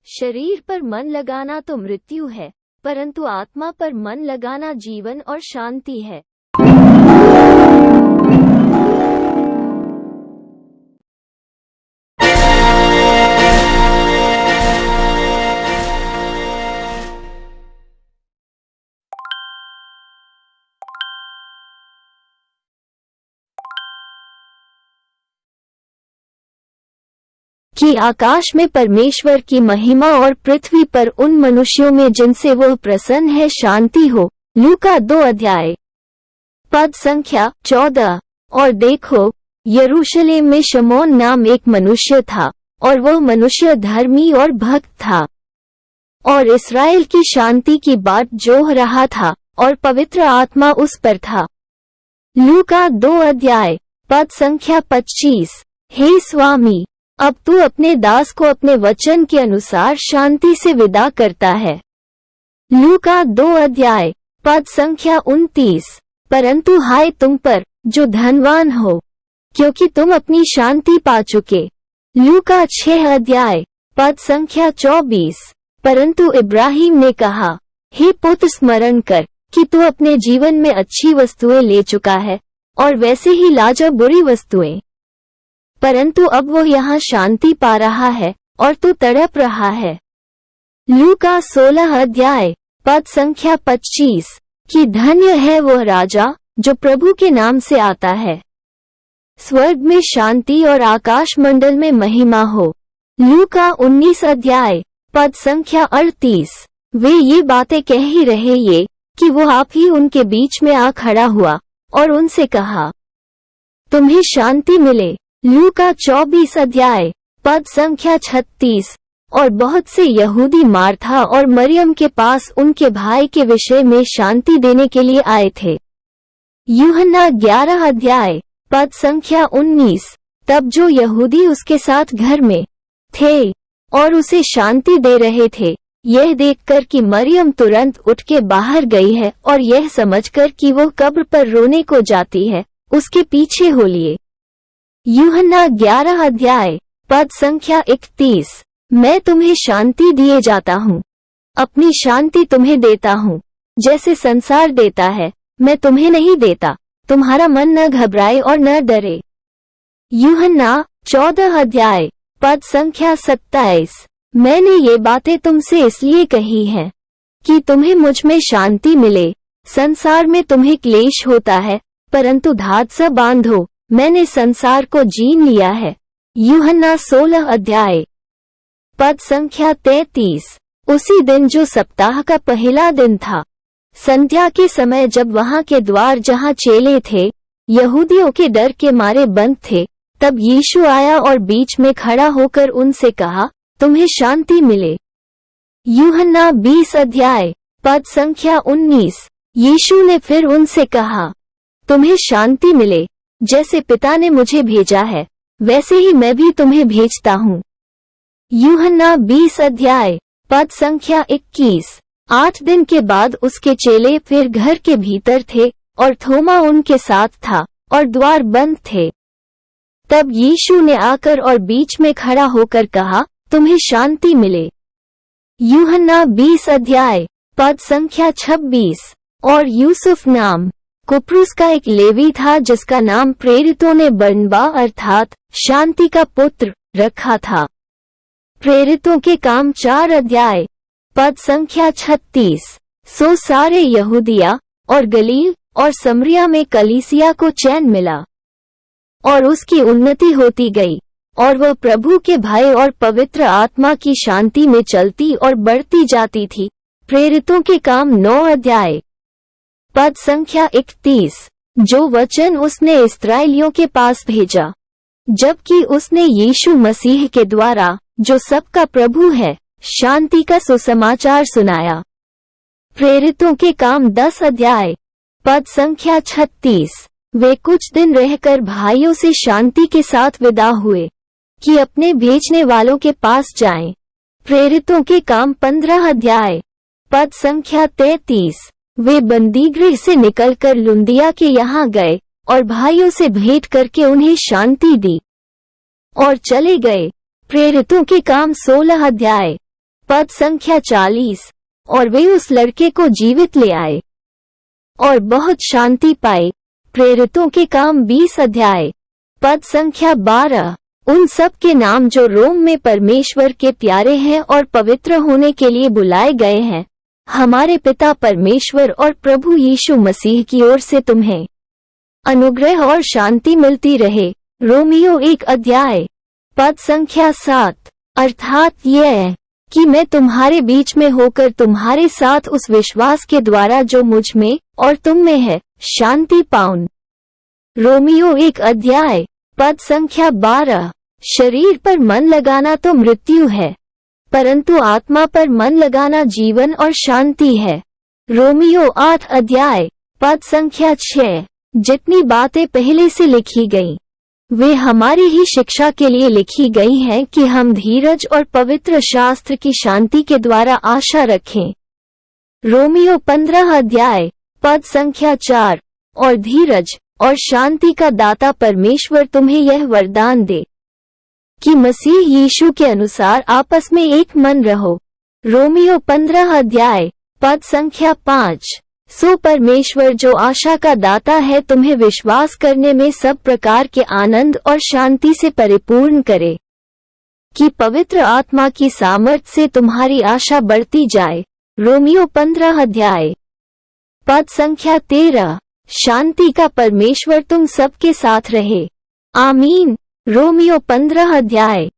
शरीर पर मन लगाना तो मृत्यु है, परंतु आत्मा पर मन लगाना जीवन और शांति है। कि आकाश में परमेश्वर की महिमा और पृथ्वी पर उन मनुष्यों में जिनसे वह प्रसन्न है शांति हो। लूका 2 अध्याय पद संख्या 14। और देखो, यरूशलेम में शमौन नाम एक मनुष्य था, और वह मनुष्य धर्मी और भक्त था, और इस्राएल की शांति की बाट जोह रहा था, और पवित्र आत्मा उस पर था। लूका 2 अध्याय पद संख्या 25। हे स्वामी, अब तू अपने दास को अपने वचन के अनुसार शांति से विदा करता है। लूका 2 अध्याय पद संख्या 29। परंतु हाय तुम पर जो धनवान हो, क्योंकि तुम अपनी शांति पा चुके। लूका 6 अध्याय पद संख्या 24। परंतु इब्राहिम ने कहा, हे पुत्र, स्मरण कर कि तू अपने जीवन में अच्छी वस्तुएं ले चुका है, और वैसे ही लाजा बुरी वस्तुएं, परंतु अब वो यहाँ शांति पा रहा है और तू तड़प रहा है। लूका 16 अध्याय पद संख्या 25। कि धन्य है वह राजा जो प्रभु के नाम से आता है। स्वर्ग में शांति और आकाश मंडल में महिमा हो। लूका 19 अध्याय पद संख्या 38। वे ये बातें कह ही रहे ये कि वो आप ही उनके बीच में आ खड़ा हुआ और उनसे कहा, तुम्हें शांति मिले। लूका 24 अध्याय पद संख्या 36। और बहुत से यहूदी मार्था और मरियम के पास उनके भाई के विषय में शांति देने के लिए आए थे। यूहन्ना 11 अध्याय पद संख्या 19। तब जो यहूदी उसके साथ घर में थे और उसे शांति दे रहे थे, यह देखकर कि मरियम तुरंत उठ के बाहर गई है और यह समझकर कि वो कब्र पर रोने को जाती है, उसके पीछे हो लिए। यूहन्ना 11 अध्याय पद संख्या 31। मैं तुम्हें शांति दिए जाता हूँ, अपनी शांति तुम्हें देता हूँ। जैसे संसार देता है, मैं तुम्हें नहीं देता। तुम्हारा मन न घबराए और न डरे। यूहन्ना 14 अध्याय पद संख्या 27। मैंने ये बातें तुमसे इसलिए कही हैं कि तुम्हें मुझ में शांति मिले। संसार में तुम्हें क्लेश होता है, परंतु धात्सा बांधो, मैंने संसार को जीत लिया है। यूहन्ना 16 अध्याय पद संख्या 33। उसी दिन जो सप्ताह का पहला दिन था, संध्या के समय, जब वहां के द्वार जहां चेले थे यहूदियों के डर के मारे बंद थे, तब यीशु आया और बीच में खड़ा होकर उनसे कहा, तुम्हें शांति मिले। यूहन्ना 20 अध्याय पद संख्या 19। यीशु ने फिर उनसे कहा, तुम्हें शांति मिले। जैसे पिता ने मुझे भेजा है, वैसे ही मैं भी तुम्हें भेजता हूँ। यूहन्ना 20 अध्याय पद संख्या 21। 8 दिन के बाद उसके चेले फिर घर के भीतर थे और थोमा उनके साथ था और द्वार बंद थे। तब यीशु ने आकर और बीच में खड़ा होकर कहा, तुम्हें शांति मिले। यूहन्ना 20 अध्याय पद संख्या 26। और यूसुफ नाम कुप्रुस का एक लेवी था, जिसका नाम प्रेरितों ने बरनबा अर्थात शांति का पुत्र रखा था। प्रेरितों के काम 4 अध्याय पद संख्या 36। सो सारे यहूदिया और गलील और समरिया में कलीसिया को चैन मिला और उसकी उन्नति होती गई, और वह प्रभु के भय और पवित्र आत्मा की शांति में चलती और बढ़ती जाती थी। प्रेरितों के काम 9 अध्याय पद संख्या 31। जो वचन उसने इस्राएलियों के पास भेजा, जबकि उसने यीशु मसीह के द्वारा, जो सबका प्रभु है, शांति का सुसमाचार सुनाया। प्रेरितों के काम 10 अध्याय पद संख्या 36। वे कुछ दिन रहकर भाइयों से शांति के साथ विदा हुए कि अपने भेजने वालों के पास जाएं। प्रेरितों के काम 15 अध्याय पद संख्या 33। वे बंदीगृह से निकलकर लुदिया के यहाँ गए और भाइयों से भेंट करके उन्हें शांति दी और चले गए। प्रेरितों के काम 16 अध्याय पद संख्या 40। और वे उस लड़के को जीवित ले आए और बहुत शांति पाई। प्रेरितों के काम 20 अध्याय। पद संख्या 12। उन सब के नाम जो रोम में परमेश्वर के प्यारे हैं और पवित्र होने के लिए बुलाए गए हैं, हमारे पिता परमेश्वर और प्रभु यीशु मसीह की ओर से तुम्हें अनुग्रह और शांति मिलती रहे। रोमियो 1 अध्याय। पद संख्या 7। अर्थात यह कि मैं तुम्हारे बीच में होकर तुम्हारे साथ उस विश्वास के द्वारा जो मुझ में और तुम में है, शांति पाऊं। रोमियो 1 अध्याय। पद संख्या 12। शरीर पर मन लगाना तो मृत्यु है, परंतु आत्मा पर मन लगाना जीवन और शांति है। रोमियो 8 अध्याय। पद संख्या 6। जितनी बातें पहले से लिखी गईं, वे हमारी ही शिक्षा के लिए लिखी गई हैं कि हम धीरज और पवित्र शास्त्र की शांति के द्वारा आशा रखें। रोमियो 15 अध्याय। पद संख्या 4। और धीरज और शांति का दाता परमेश्वर तुम्हें यह वरदान दे कि मसीह यीशु के अनुसार आपस में एक मन रहो। रोमियो 15 अध्याय। पद संख्या 5। सो परमेश्वर जो आशा का दाता है तुम्हें विश्वास करने में सब प्रकार के आनंद और शांति से परिपूर्ण करे, कि पवित्र आत्मा की सामर्थ से तुम्हारी आशा बढ़ती जाए। रोमियो 15 अध्याय। पद संख्या 13। शांति का परमेश्वर तुम सबके साथ रहे। आमीन। रोमियो 15 अध्याय।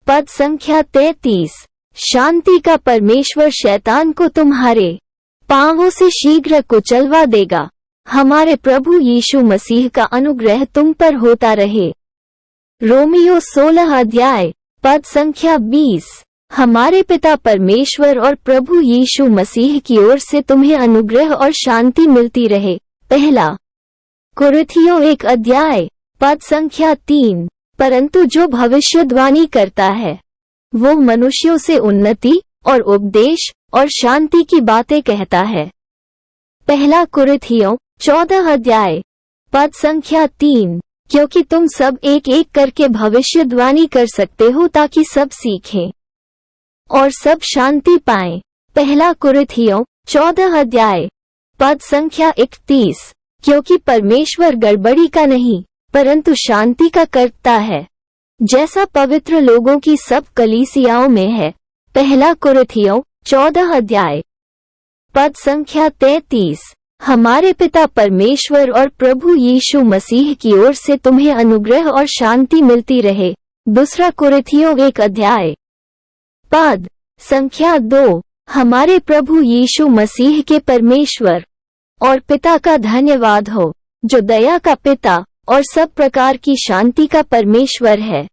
पद संख्या 33। शांति का परमेश्वर शैतान को तुम्हारे पांवों से शीघ्र कुचलवा देगा। हमारे प्रभु यीशु मसीह का अनुग्रह तुम पर होता रहे। रोमियो 16 अध्याय। पद संख्या 20। हमारे पिता परमेश्वर और प्रभु यीशु मसीह की ओर से तुम्हें अनुग्रह और शांति मिलती रहे। पहला कुरिन्थियों 1 अध्याय। पद संख्या 3। परंतु जो भविष्यवाणी करता है, वो मनुष्यों से उन्नति और उपदेश और शांति की बातें कहता है। पहला कुरिन्थियों 14 अध्याय। पद संख्या 3। क्योंकि तुम सब एक एक करके भविष्यवाणी कर सकते हो ताकि सब सीखें और सब शांति पाएं। पहला कुरिन्थियों 14 अध्याय। पद संख्या 31। क्योंकि परमेश्वर गड़बड़ी का नहीं, परंतु शांति का करता है, जैसा पवित्र लोगों की सब कलीसियाओं में है। पहला कुरिन्थियों 14 अध्याय। पद संख्या 33। हमारे पिता परमेश्वर और प्रभु यीशु मसीह की ओर से तुम्हें अनुग्रह और शांति मिलती रहे। दूसरा कुरिन्थियों 1 अध्याय। पद संख्या 2। हमारे प्रभु यीशु मसीह के परमेश्वर और पिता का धन्यवाद हो, जो दया का पिता और सब प्रकार की शांति का परमेश्वर है।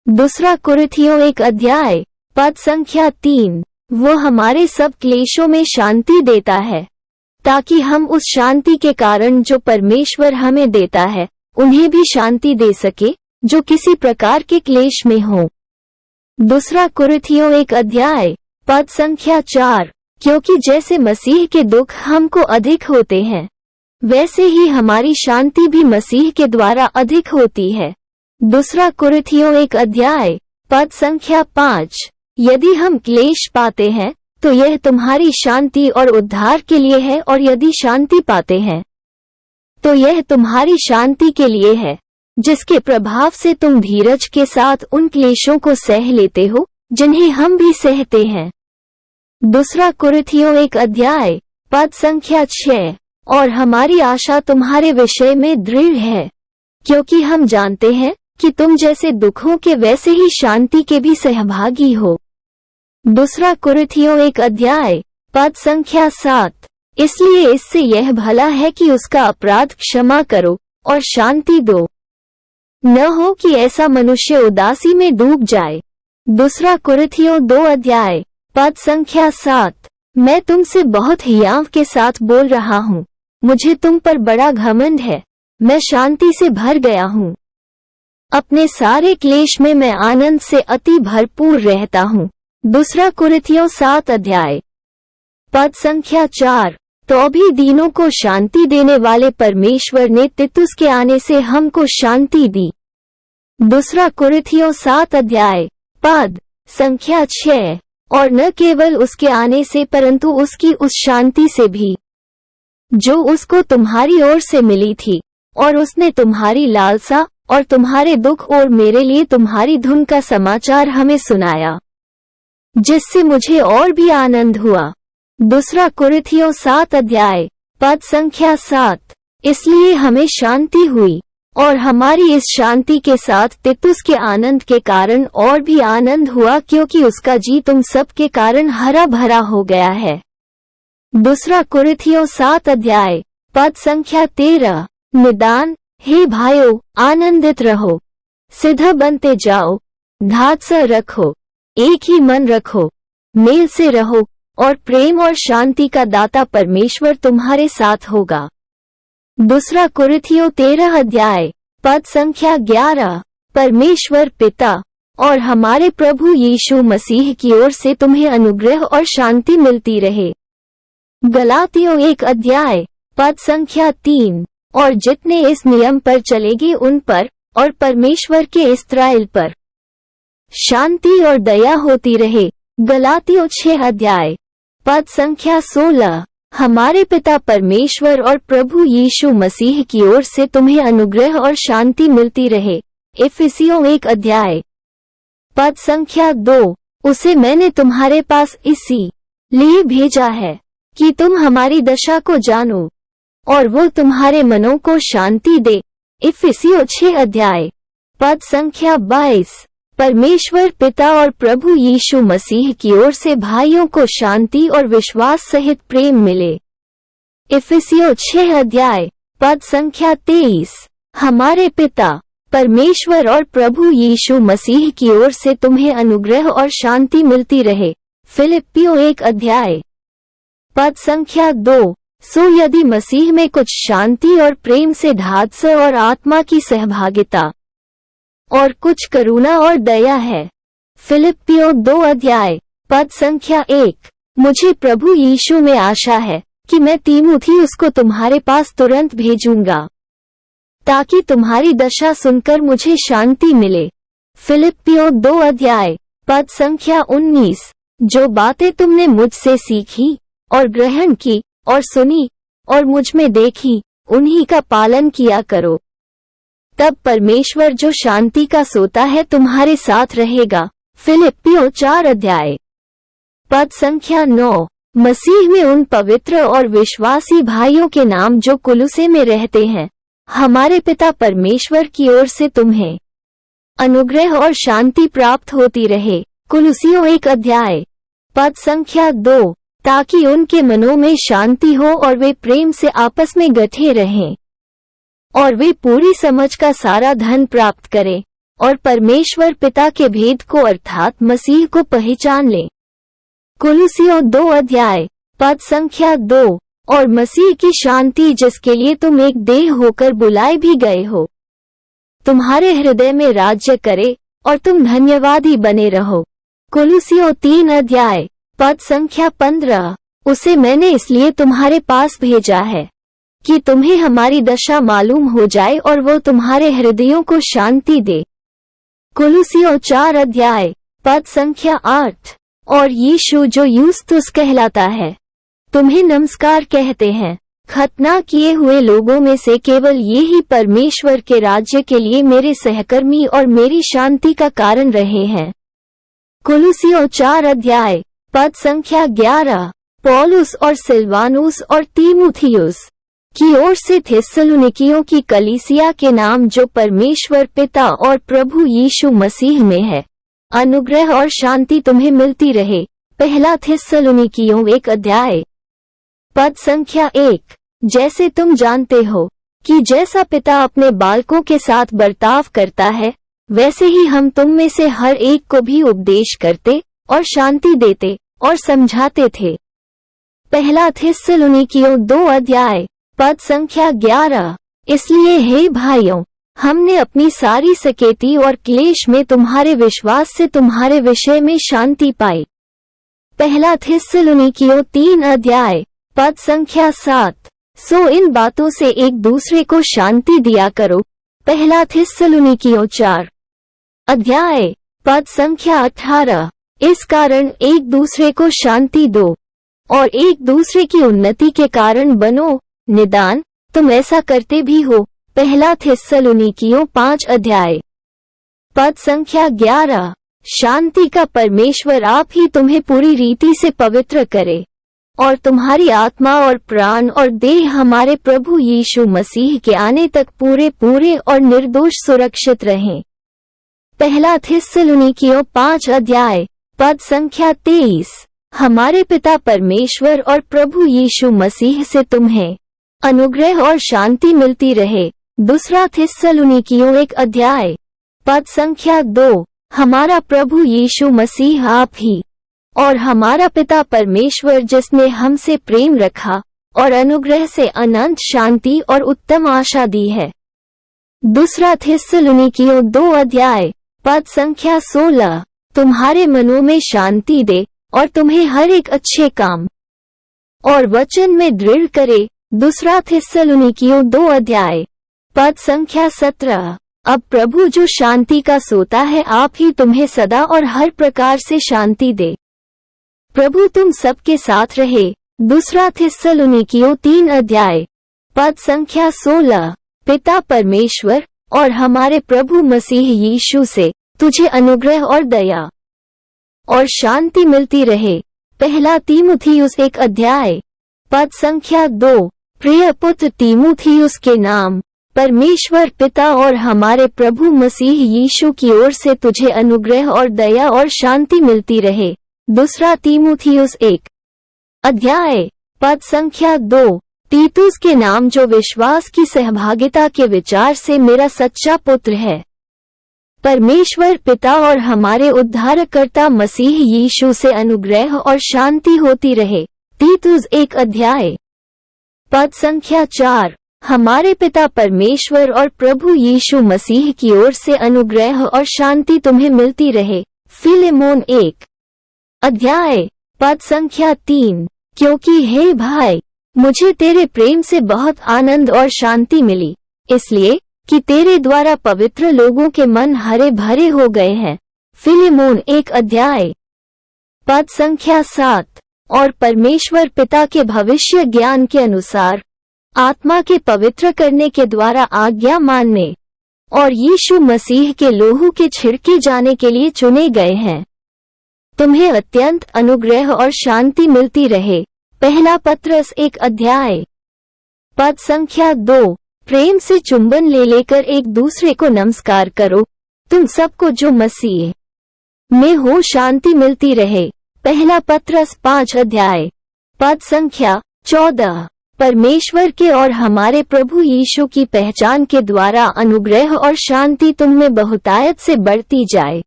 दूसरा कुरिन्थियों 1 अध्याय। पद संख्या 3। वो हमारे सब क्लेशों में शांति देता है, ताकि हम उस शांति के कारण जो परमेश्वर हमें देता है, उन्हें भी शांति दे सके जो किसी प्रकार के क्लेश में हो। दूसरा कुरिन्थियों 1 अध्याय। पद संख्या 4। क्योंकि जैसे मसीह के दुख हमको अधिक होते हैं, वैसे ही हमारी शांति भी मसीह के द्वारा अधिक होती है। दूसरा कुरिन्थियों 1 अध्याय। पद संख्या 5। यदि हम क्लेश पाते हैं तो यह तुम्हारी शांति और उद्धार के लिए है, और यदि शांति पाते हैं तो यह तुम्हारी शांति के लिए है, जिसके प्रभाव से तुम धीरज के साथ उन क्लेशों को सह लेते हो जिन्हें हम भी सहते हैं। दूसरा कुरिन्थियों 1 अध्याय। पद संख्या 6। और हमारी आशा तुम्हारे विषय में दृढ़ है, क्योंकि हम जानते हैं कि तुम जैसे दुखों के वैसे ही शांति के भी सहभागी हो। दूसरा कुरिन्थियों 1 अध्याय। पद संख्या 7। इसलिए इससे यह भला है कि उसका अपराध क्षमा करो और शांति दो, न हो कि ऐसा मनुष्य उदासी में डूब जाए। दूसरा कुरिन्थियों 2 अध्याय। पद संख्या 7। मैं तुमसे बहुत हियाव के साथ बोल रहा हूँ, मुझे तुम पर बड़ा घमंड है, मैं शांति से भर गया हूँ। अपने सारे क्लेश में मैं आनंद से अति भरपूर रहता हूँ। दूसरा कुरिन्थियों 7 अध्याय। पद संख्या 4। तो भी दीनों को शांति देने वाले परमेश्वर ने तीतुस के आने से हमको शांति दी। दूसरा कुरिन्थियों 7 अध्याय। पद संख्या 6। और न केवल उसके आने से परंतु उसकी उस शांति से भी जो उसको तुम्हारी ओर से मिली थी, और उसने तुम्हारी लालसा और तुम्हारे दुख और मेरे लिए तुम्हारी धुन का समाचार हमें सुनाया, जिससे मुझे और भी आनंद हुआ। दूसरा कुरिन्थियों 7 अध्याय पद संख्या 7। इसलिए हमें शांति हुई और हमारी इस शांति के साथ तीतुस के आनंद के कारण और भी आनंद हुआ, क्योंकि उसका जी तुम सब के कारण हरा भरा हो गया है। दूसरा कुरिन्थियों 7 अध्याय पद संख्या 13। निदान हे भाइयों, आनंदित रहो, सिद्ध बनते जाओ, धात्सा रखो, एक ही मन रखो, मेल से रहो, और प्रेम और शांति का दाता परमेश्वर तुम्हारे साथ होगा। दूसरा कुरिन्थियों 13 अध्याय पद संख्या 11। परमेश्वर पिता और हमारे प्रभु यीशु मसीह की ओर से तुम्हें अनुग्रह और शांति मिलती रहे। गलातियों 1 अध्याय पद संख्या 3। और जितने इस नियम पर चलेंगे उन पर और परमेश्वर के इस्राएल पर शांति और दया होती रहे। गलातियों 6 अध्याय पद संख्या 16। हमारे पिता परमेश्वर और प्रभु यीशु मसीह की ओर से तुम्हें अनुग्रह और शांति मिलती रहे। इफिसियों 1 अध्याय पद संख्या 2। उसे मैंने तुम्हारे पास इसी लिए भेजा है कि तुम हमारी दशा को जानो और वो तुम्हारे मनों को शांति दे। इफिसियों 6 अध्याय पद संख्या 22। परमेश्वर पिता और प्रभु यीशु मसीह की ओर से भाइयों को शांति और विश्वास सहित प्रेम मिले। इफिसियों 6 अध्याय पद संख्या 23। हमारे पिता परमेश्वर और प्रभु यीशु मसीह की ओर से तुम्हें अनुग्रह और शांति मिलती रहे। फिलिप्पियों 1 अध्याय पद संख्या 2। सो यदि मसीह में कुछ शांति और प्रेम से धात्सा और आत्मा की सहभागिता और कुछ करुणा और दया है। फिलिप्पियों 2 अध्याय पद संख्या 1। मुझे प्रभु यीशु में आशा है कि मैं तीमुथियुस को तुम्हारे पास तुरंत भेजूंगा, ताकि तुम्हारी दशा सुनकर मुझे शांति मिले। फिलिप्पियों 2 अध्याय पद संख्या 19। जो बातें तुमने मुझसे सीखी और ग्रहण की और सुनी और मुझ में देखी, उन्हीं का पालन किया करो। तब परमेश्वर जो शांति का सोता है तुम्हारे साथ रहेगा। फिलिप्पियों 4 अध्याय पद संख्या 9। मसीह में उन पवित्र और विश्वासी भाइयों के नाम जो कुलुसे में रहते हैं, हमारे पिता परमेश्वर की ओर से तुम्हें अनुग्रह और शांति प्राप्त होती रहे। कुलुसियों 1 अध्याय पद संख्या 2। ताकि उनके मनों में शांति हो और वे प्रेम से आपस में गठे रहें और वे पूरी समझ का सारा धन प्राप्त करें और परमेश्वर पिता के भेद को अर्थात मसीह को पहचान लें। कुलुसियों 2 अध्याय पद संख्या 2। और मसीह की शांति, जिसके लिए तुम एक देह होकर बुलाए भी गए हो, तुम्हारे हृदय में राज्य करे और तुम धन्यवादी बने रहो। कुलुसियों 3 अध्याय पद संख्या 15। उसे मैंने इसलिए तुम्हारे पास भेजा है कि तुम्हें हमारी दशा मालूम हो जाए और वो तुम्हारे हृदयों को शांति दे। कुलुसियों 4 अध्याय पद संख्या 8। और यीशु जो यूस्तुस कहलाता है तुम्हें नमस्कार कहते हैं। खतना किए हुए लोगों में से केवल ये ही परमेश्वर के राज्य के लिए मेरे सहकर्मी और मेरी शांति का कारण रहे हैं। कुलुसियों 4 अध्याय पद संख्या 11। पौलुस और सिलवानुस और तीमुथियुस की ओर से थिस्सलुनीकियों की कलीसिया के नाम जो परमेश्वर पिता और प्रभु यीशु मसीह में है, अनुग्रह और शांति तुम्हें मिलती रहे। पहला थिस्सलुनीकियों 1 अध्याय पद संख्या 1। जैसे तुम जानते हो कि जैसा पिता अपने बालकों के साथ बर्ताव करता है, वैसे ही हम तुम में से हर एक को भी उपदेश करते और शांति देते और समझाते थे। पहला थिस्सलुनीकियों 2 अध्याय पद संख्या 11। इसलिए हे भाइयों, हमने अपनी सारी सकेती और क्लेश में तुम्हारे विश्वास से तुम्हारे विषय में शांति पाई। पहला थिस्सलुनीकियों 3 अध्याय पद संख्या 7। सो इन बातों से एक दूसरे को शांति दिया करो। पहला थिस्सलुनीकियों 4 अध्याय पद संख्या 18। इस कारण एक दूसरे को शांति दो और एक दूसरे की उन्नति के कारण बनो, निदान तुम ऐसा करते भी हो। पहला थिस्सलुनीकियों 5 अध्याय पद संख्या 11। शांति का परमेश्वर आप ही तुम्हें पूरी रीति से पवित्र करे और तुम्हारी आत्मा और प्राण और देह हमारे प्रभु यीशु मसीह के आने तक पूरे पूरे और निर्दोष सुरक्षित रहें। पहला थिस्सलुनीकियों 5 अध्याय पद संख्या 23। हमारे पिता परमेश्वर और प्रभु यीशु मसीह से तुम्हें अनुग्रह और शांति मिलती रहे। दूसरा थिस्सलुनीकियों 1 अध्याय पद संख्या 2। हमारा प्रभु यीशु मसीह आप ही और हमारा पिता परमेश्वर जिसने हमसे प्रेम रखा और अनुग्रह से अनंत शांति और उत्तम आशा दी है। दूसरा थिस्सलुनीकियों 2 अध्याय पद संख्या 16। तुम्हारे मनों में शांति दे और तुम्हें हर एक अच्छे काम और वचन में दृढ़ करे। दूसरा थिस्सलुनीकियों 2 अध्याय पद संख्या 17। अब प्रभु जो शांति का सोता है आप ही तुम्हें सदा और हर प्रकार से शांति दे। प्रभु तुम सबके साथ रहे। दूसरा थिस्सलुनीकियों 3 अध्याय पद संख्या 16। पिता परमेश्वर और हमारे प्रभु मसीह यीशु से तुझे अनुग्रह और दया और शांति मिलती रहे। पहला तीमुथियुस 1 अध्याय पद संख्या 2। प्रिय पुत्र तीमुथियुस के नाम परमेश्वर पिता और हमारे प्रभु मसीह यीशु की ओर से तुझे अनुग्रह और दया और शांति मिलती रहे। दूसरा तीमुथियुस 1 अध्याय पद संख्या 2। तीतुस के नाम जो विश्वास की सहभागिता के विचार से मेरा सच्चा पुत्र है। परमेश्वर पिता और हमारे उद्धारकर्ता मसीह यीशु से अनुग्रह और शांति होती रहे। तीतुस 1 अध्याय पद संख्या 4। हमारे पिता परमेश्वर और प्रभु यीशु मसीह की ओर से अनुग्रह और शांति तुम्हें मिलती रहे। फिलेमोन 1 अध्याय पद संख्या 3। क्योंकि हे भाई मुझे तेरे प्रेम से बहुत आनंद और शांति मिली, इसलिए कि तेरे द्वारा पवित्र लोगों के मन हरे भरे हो गए हैं। फिलेमोन 1 अध्याय पद संख्या 7। और परमेश्वर पिता के भविष्य ज्ञान के अनुसार आत्मा के पवित्र करने के द्वारा आज्ञा मानने और यीशु मसीह के लोहू के छिड़के जाने के लिए चुने गए हैं। तुम्हें अत्यंत अनुग्रह और शांति मिलती रहे। पहला पत्रस 1 अध्याय पद संख्या 2। प्रेम से चुंबन ले लेकर एक दूसरे को नमस्कार करो। तुम सबको जो मसीह में हो शांति मिलती रहे। पहला पत्रस 5 अध्याय पद संख्या 14। परमेश्वर के और हमारे प्रभु यीशु की पहचान के द्वारा अनुग्रह और शांति तुम में बहुतायत से बढ़ती जाए।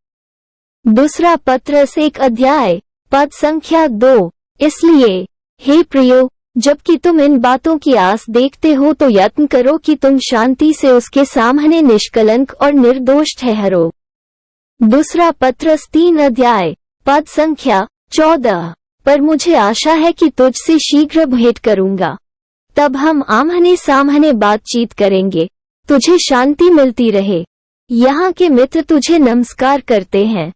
दूसरा पत्रस 1 अध्याय पद संख्या 2। इसलिए हे प्रियो, जबकि तुम इन बातों की आस देखते हो तो यत्न करो कि तुम शांति से उसके सामने निष्कलंक और निर्दोष ठहरो। दूसरा पत्रस 3 अध्याय पद संख्या 14। पर मुझे आशा है कि तुझसे शीघ्र भेंट करूंगा, तब हम आमने सामने बातचीत करेंगे। तुझे शांति मिलती रहे। यहाँ के मित्र तुझे नमस्कार करते हैं।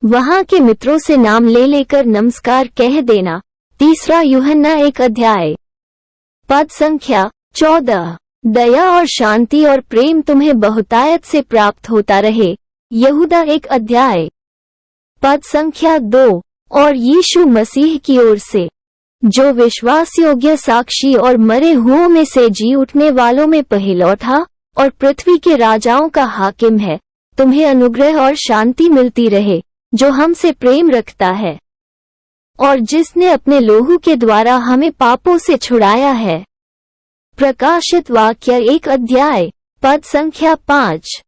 वहाँ के मित्रों से नाम ले लेकर नमस्कार कह देना। तीसरा यूहन्ना 1 अध्याय पद संख्या 14। दया और शांति और प्रेम तुम्हें बहुतायत से प्राप्त होता रहे। यहूदा 1 अध्याय पद संख्या 2। और यीशु मसीह की ओर से जो विश्वास योग्य साक्षी और मरे हुओं में से जी उठने वालों में पहिलौठा और पृथ्वी के राजाओं का हाकिम है, तुम्हें अनुग्रह और शांति मिलती रहे, जो हमसे प्रेम रखता है और जिसने अपने लोहू के द्वारा हमें पापों से छुड़ाया है। प्रकाशित वाक्य 1 अध्याय पद संख्या 5।